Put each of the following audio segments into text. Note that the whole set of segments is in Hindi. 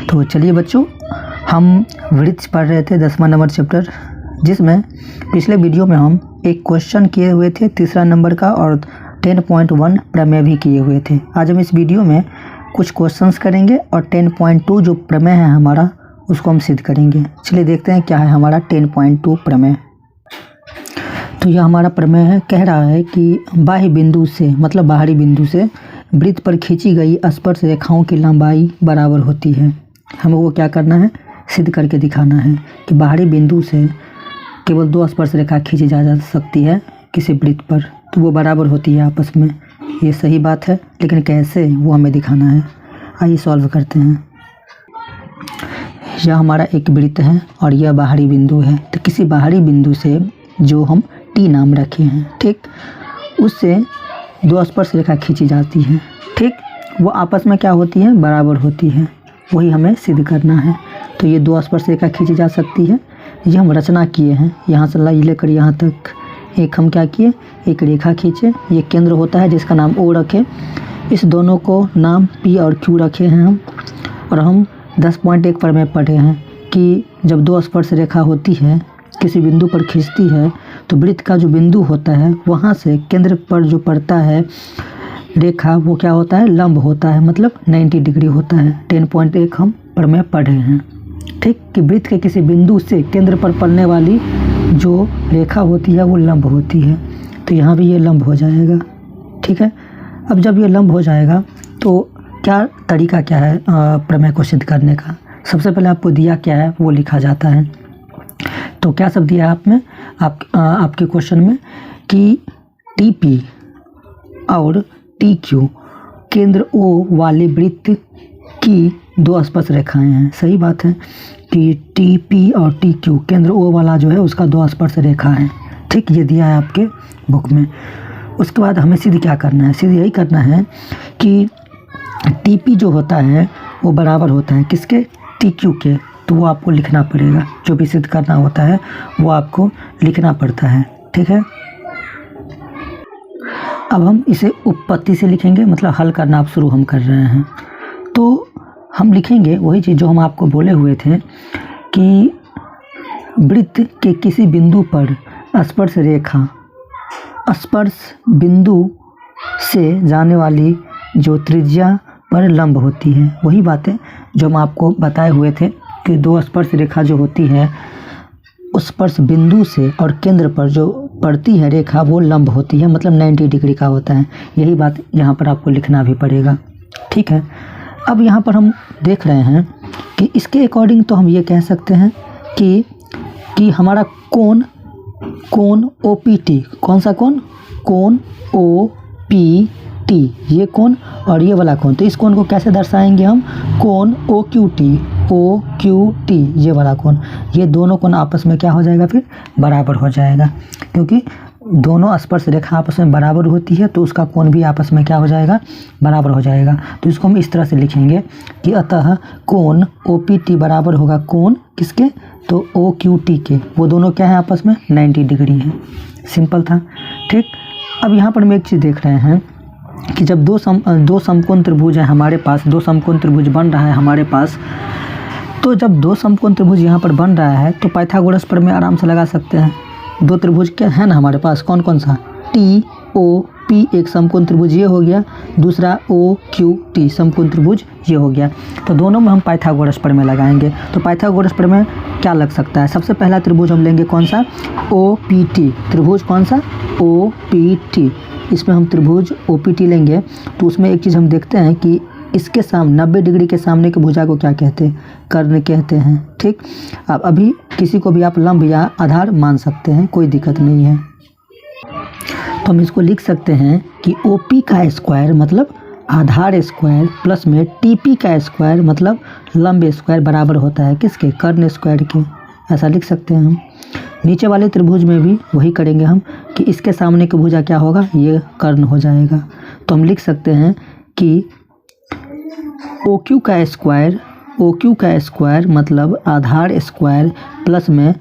तो चलिए बच्चों, हम वृत्त पढ़ रहे थे 10वां नंबर चैप्टर, जिसमें पिछले वीडियो में हम एक क्वेश्चन किए हुए थे 3रा नंबर का और 10.1 प्रमेय भी किए हुए थे। आज हम इस वीडियो में कुछ क्वेश्चंस करेंगे और 10.2 जो प्रमेय है हमारा उसको हम सिद्ध करेंगे। चलिए देखते हैं क्या है हमारा 10.2 प्रमेय। तो यह हमारा प्रमेय है, कह रहा है कि बाह्य बिंदु से मतलब बाहरी बिंदु से वृत्त पर खींची गई स्पर्श रेखाओं की लंबाई बराबर होती है। हमें वो क्या करना है, सिद्ध करके दिखाना है कि बाहरी बिंदु से केवल 2 स्पर्श रेखा खींची जा सकती है किसी वृत्त पर, तो वो बराबर होती है आपस में। ये सही बात है, लेकिन कैसे वो हमें दिखाना है। आइए सॉल्व करते हैं। यह हमारा एक वृत्त है और यह बाहरी बिंदु है। तो किसी बाहरी बिंदु से जो हम टी नाम रखे हैं, ठीक, उससे 2 स्पर्श रेखा खींची जाती है, ठीक, वो आपस में क्या होती है, बराबर होती है। वही हमें सिद्ध करना है। तो ये 2 स्पर्श रेखा खींची जा सकती है। ये हम रचना किए हैं, यहाँ से लेकर यहाँ तक एक हम क्या किए, एक रेखा खींचे। ये केंद्र होता है जिसका नाम ओ रखे। इस दोनों को नाम पी और क्यू रखे हैं हम। और हम 10.1 पर में पढ़े हैं कि जब 2 स्पर्श रेखा होती है किसी बिंदु पर खींचती है तो वृत्त का जो बिंदु होता है वहाँ से केंद्र पर जो पड़ता है रेखा वो क्या होता है, लंब होता है, मतलब 90 डिग्री होता है। 10.1 हम प्रमेय पढ़े हैं, ठीक, कि वृत्त के किसी बिंदु से केंद्र पर पड़ने वाली जो रेखा होती है वो लंब होती है। तो यहाँ भी ये लंब हो जाएगा, ठीक है। अब जब ये लंब हो जाएगा तो क्या तरीका क्या है प्रमेय को सिद्ध करने का। सबसे पहले आपको दिया क्या है वो लिखा जाता है। तो क्या सब दिया है आपके क्वेश्चन में कि टी पी और टी क्यू केंद्र ओ वाले वृत्त की 2 स्पर्श रेखाएं हैं। सही बात है कि टी पी और टी क्यू केंद्र ओ वाला जो है उसका 2 स्पर्श रेखा है, ठीक, ये दिया है आपके बुक में। उसके बाद हमें सिद्ध क्या करना है, सिद्ध यही करना है कि टी पी जो होता है वो बराबर होता है किसके, टी क्यू के। तो वो आपको लिखना पड़ेगा, जो भी सिद्ध करना होता है वो आपको लिखना पड़ता है, ठीक है। अब हम इसे उत्पत्ति से लिखेंगे, मतलब हल करना आप शुरू हम कर रहे हैं। तो हम लिखेंगे वही चीज़ जो हम आपको बोले हुए थे कि वृत्त के किसी बिंदु पर स्पर्श रेखा स्पर्श बिंदु से जाने वाली जो त्रिज्या पर लंब होती है। वही बातें जो हम आपको बताए हुए थे कि 2 स्पर्श रेखा जो होती है उस स्पर्श बिंदु से और केंद्र पर जो पड़ती है रेखा वो लंब होती है, मतलब 90 डिग्री का होता है। यही बात यहाँ पर आपको लिखना भी पड़ेगा, ठीक है। अब यहाँ पर हम देख रहे हैं कि इसके अकॉर्डिंग तो हम ये कह सकते हैं कि हमारा कोण ओ पी टी, कौन सा कोण ओ पी टी, ये कोण और ये वाला कोण। तो इस कोण को कैसे दर्शाएंगे हम, कोण ओ क्यू टी, ये वाला कोण। ये दोनों कोण आपस में क्या हो जाएगा, फिर बराबर हो जाएगा, क्योंकि दोनों स्पर्श रेखा आपस में बराबर होती है तो उसका कोण भी आपस में क्या हो जाएगा, बराबर हो जाएगा। तो इसको हम इस तरह से लिखेंगे कि अतः कोण ओ पी टी बराबर होगा कोण किसके, तो ओ क्यू टी के। वो दोनों क्या है आपस में 90 डिग्री है। सिंपल था, ठीक। अब यहाँ पर हम एक चीज़ देख रहे हैं कि जब दो समकोण त्रिभुज है हमारे पास, 2 समकोण त्रिभुज बन रहा है हमारे पास, तो जब 2 समकोण त्रिभुज यहाँ पर बन रहा है तो पाइथागोरस प्रमेय आराम से लगा सकते हैं। 2 त्रिभुज क्या है ना हमारे पास, कौन कौन सा, टी ओ पी एक समकोण त्रिभुज ये हो गया, दूसरा ओ क्यू टी समकोण त्रिभुज ये हो गया। तो दोनों में हम पाइथागोरस प्रमेय लगाएंगे। तो पाइथागोरस प्रमेय क्या लग सकता है, सबसे पहला त्रिभुज हम लेंगे कौन सा, ओ पी टी, त्रिभुज कौन सा, ओ पी टी। इसमें हम त्रिभुज ओ पी टी लेंगे तो उसमें एक चीज़ हम देखते हैं कि इसके सामने 90 डिग्री के सामने के भुजा को क्या कहते हैं, कर्ण कहते हैं, ठीक। अब अभी किसी को भी आप लंब या आधार मान सकते हैं, कोई दिक्कत नहीं है। तो हम इसको लिख सकते हैं कि ओ पी का स्क्वायर मतलब आधार स्क्वायर प्लस में टी पी का स्क्वायर मतलब लंब स्क्वायर बराबर होता है किसके, कर्ण स्क्वायर के। ऐसा लिख सकते हैं हम। नीचे वाले त्रिभुज में भी वही करेंगे हम कि इसके सामने की भुजा क्या होगा, ये कर्ण हो जाएगा। तो हम लिख सकते हैं कि ओ क्यू का स्क्वायर मतलब आधार स्क्वायर प्लस में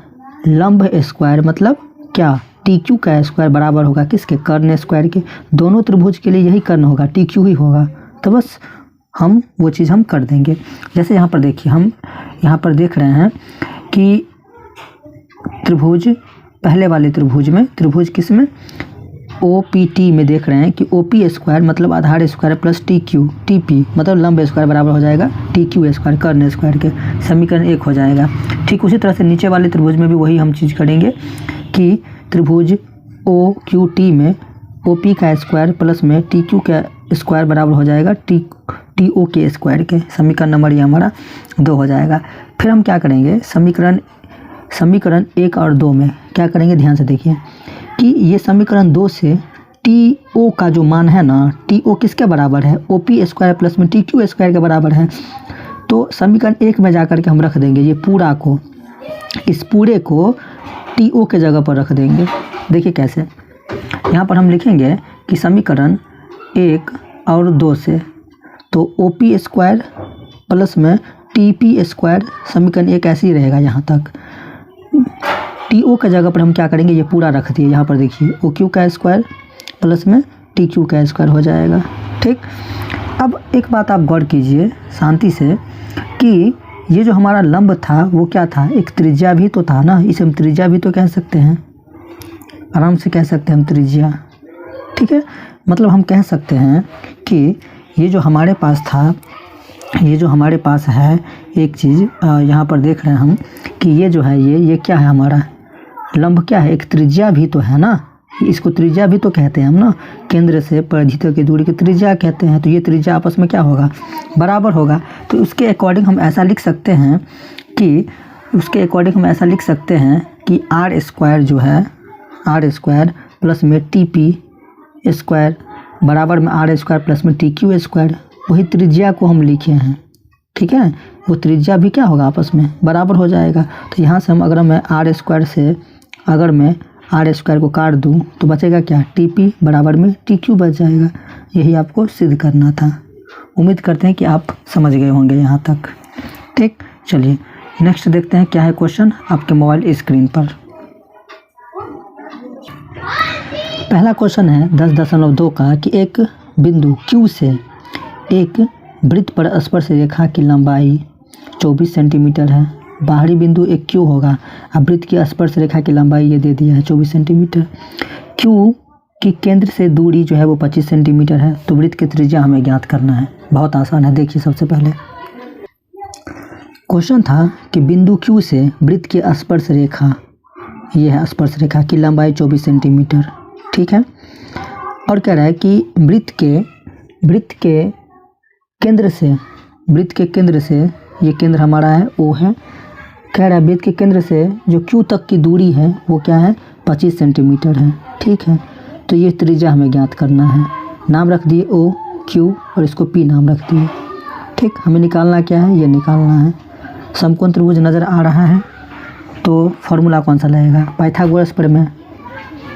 लंब स्क्वायर मतलब क्या, टी क्यू का स्क्वायर बराबर होगा किसके, कर्ण स्क्वायर के। दोनों त्रिभुज के लिए यही कर्ण होगा, टी क्यू ही होगा। तो बस हम वो चीज़ हम कर देंगे। जैसे यहाँ पर देखिए, हम यहाँ पर देख रहे हैं कि त्रिभुज, पहले वाले त्रिभुज में, त्रिभुज किस में, OPT में देख रहे हैं कि OP स्क्वायर मतलब आधार स्क्वायर प्लस TP मतलब लंब स्क्वायर बराबर हो जाएगा TQ स्क्वायर, कर्ण स्क्वायर के। समीकरण 1 हो जाएगा। ठीक उसी तरह से नीचे वाले त्रिभुज में भी वही हम चीज़ करेंगे कि त्रिभुज OQT में OP का स्क्वायर प्लस में TQ का स्क्वायर बराबर हो जाएगा TO के स्क्वायर के। समीकरण नंबर ये हमारा 2 हो जाएगा। फिर हम क्या करेंगे, समीकरण 1 और 2 में क्या करेंगे, ध्यान से देखिए कि ये समीकरण 2 से TO का जो मान है ना, TO किसके बराबर है, OP स्क्वायर प्लस में TQ स्क्वायर के बराबर है। तो समीकरण 1 में जाकर के हम रख देंगे ये पूरा को, इस पूरे को TO के जगह पर रख देंगे। देखिए कैसे, यहाँ पर हम लिखेंगे कि समीकरण 1 और 2 से तो OP स्क्वायर प्लस में TP स्क्वायर, समीकरण 1 ऐसे ही रहेगा यहाँ तक। TO के जगह पर हम क्या करेंगे, ये पूरा रख दिए। यहाँ पर देखिए OQ का स्क्वायर प्लस में TQ का स्क्वायर हो जाएगा। ठीक, अब एक बात आप गौर कीजिए शांति से कि ये जो हमारा लंब था वो क्या था, एक त्रिज्या भी तो था ना, इसे हम त्रिज्या भी तो कह सकते हैं, आराम से कह सकते हैं हम त्रिज्या। ठीक है, मतलब हम कह सकते हैं कि ये जो हमारे पास था, ये जो हमारे पास है एक चीज़, यहाँ पर देख रहे हैं हम कि ये जो है ये क्या है, हमारा लंब क्या है, एक त्रिज्या भी तो है ना, इसको त्रिज्या भी तो कहते हैं हम ना, केंद्र से परिधि तक की दूरी की त्रिज्या कहते हैं। तो ये त्रिज्या आपस में क्या होगा, बराबर होगा। तो उसके अकॉर्डिंग हम ऐसा लिख सकते हैं कि R स्क्वायर जो है, R स्क्वायर प्लस में TP स्क्वायर बराबर में R स्क्वायर प्लस में TQ स्क्वायर, वही त्रिज्या को हम लिखे हैं। ठीक है, वो त्रिज्या भी क्या होगा, आपस में बराबर हो जाएगा। तो यहाँ से हम अगर मैं R स्क्वायर से अगर मैं R स्क्वायर को काट दूँ तो बचेगा क्या, TP बराबर में TQ बच जाएगा। यही आपको सिद्ध करना था। उम्मीद करते हैं कि आप समझ गए होंगे यहाँ तक। ठीक, चलिए नेक्स्ट देखते हैं क्या है क्वेश्चन आपके मोबाइल स्क्रीन पर। पहला क्वेश्चन है 10.2 का कि एक बिंदु Q से एक वृत्त पर स्पर्श रेखा की लंबाई 24 सेंटीमीटर है। बाहरी बिंदु एक Q होगा। अब वृत्त की स्पर्श रेखा की लंबाई ये दे दिया है 24 सेंटीमीटर। Q की केंद्र से दूरी जो है वो 25 सेंटीमीटर है। तो वृत्त की त्रिज्या हमें ज्ञात करना है। बहुत आसान है। देखिए सबसे पहले क्वेश्चन था कि बिंदु Q से वृत्त की स्पर्श रेखा, ये है स्पर्श रेखा की लंबाई 24 सेंटीमीटर। ठीक है, और कह रहा है कि वृत्त के केंद्र से ये केंद्र हमारा है O है। कह रहा है वृत्त के केंद्र से जो Q तक की दूरी है वो क्या है, 25 सेंटीमीटर है। ठीक है, तो ये त्रिज्या हमें ज्ञात करना है। नाम रख दिए O Q और इसको P नाम रख दिए। ठीक, हमें निकालना क्या है, ये निकालना है। समकोण त्रिभुज नज़र आ रहा है तो फॉर्मूला कौन सा लगेगा, पाइथागोरस प्रमेय,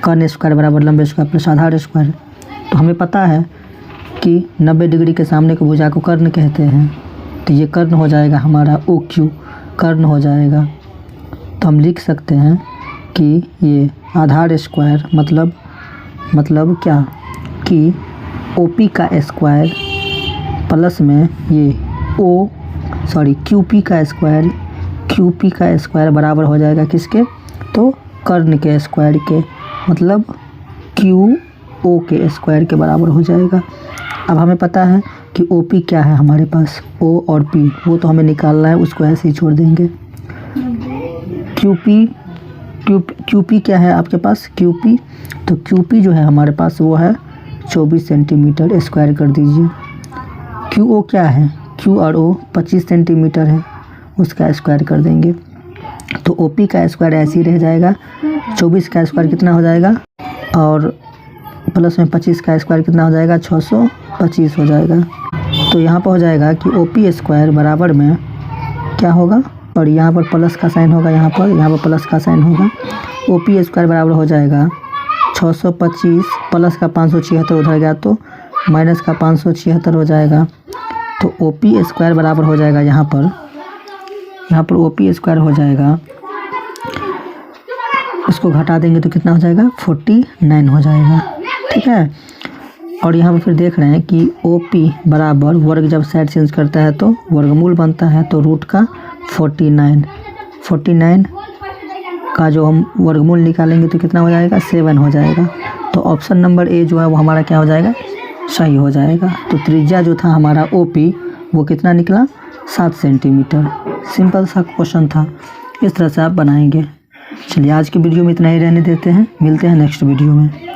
कर्ण स्क्वायर बराबर लंब स्क्वायर प्लस आधार स्क्वायर। तो हमें पता है कि 90 डिग्री के सामने की भुजा को कर्ण कहते हैं। तो ये कर्ण हो जाएगा हमारा OQ, कर्ण हो जाएगा। तो हम लिख सकते हैं कि ये आधार स्क्वायर मतलब क्या कि OP का स्क्वायर प्लस में ये QP का स्क्वायर बराबर हो जाएगा किसके, तो कर्ण के स्क्वायर के, मतलब QO के स्क्वायर के बराबर हो जाएगा। अब हमें पता है कि OP क्या है हमारे पास, O और P, वो तो हमें निकालना है, उसको ऐसे ही छोड़ देंगे। QP क्या है आपके पास, QP, तो QP जो है हमारे पास वो है 24 सेंटीमीटर। स्क्वायर कर दीजिए। QO क्या है, Q और O 25 सेंटीमीटर है, उसका स्क्वायर कर देंगे। तो OP का स्क्वायर ऐसे ही रह जाएगा। 24 का स्क्वायर कितना हो जाएगा, और प्लस में 25 का स्क्वायर कितना हो जाएगा, 625 हो जाएगा। तो यहाँ पर हो जाएगा कि OP स्क्वायर बराबर में क्या होगा, और यहाँ पर प्लस का साइन होगा, यहाँ पर प्लस का साइन होगा। OP स्क्वायर बराबर हो जाएगा 625 प्लस का 576 उधर गया तो माइनस का 576 हो जाएगा। तो OP स्क्वायर बराबर हो जाएगा यहाँ पर OP स्क्वायर हो जाएगा, इसको घटा देंगे तो कितना हो जाएगा, 49 हो जाएगा। ठीक है, और यहाँ पर फिर देख रहे हैं कि OP बराबर वर्ग जब साइड चेंज करता है तो वर्गमूल बनता है, तो रूट का 49 का जो हम वर्गमूल निकालेंगे तो कितना हो जाएगा, 7 हो जाएगा। तो ऑप्शन नंबर ए जो है वो हमारा क्या हो जाएगा, सही हो जाएगा। तो त्रिज्या जो था हमारा OP वो कितना निकला, 7 सेंटीमीटर। सिंपल सा क्वेश्चन था, इस तरह से आप बनाएंगे। चलिए आज की वीडियो में इतना ही रहने देते हैं, मिलते हैं नेक्स्ट वीडियो में।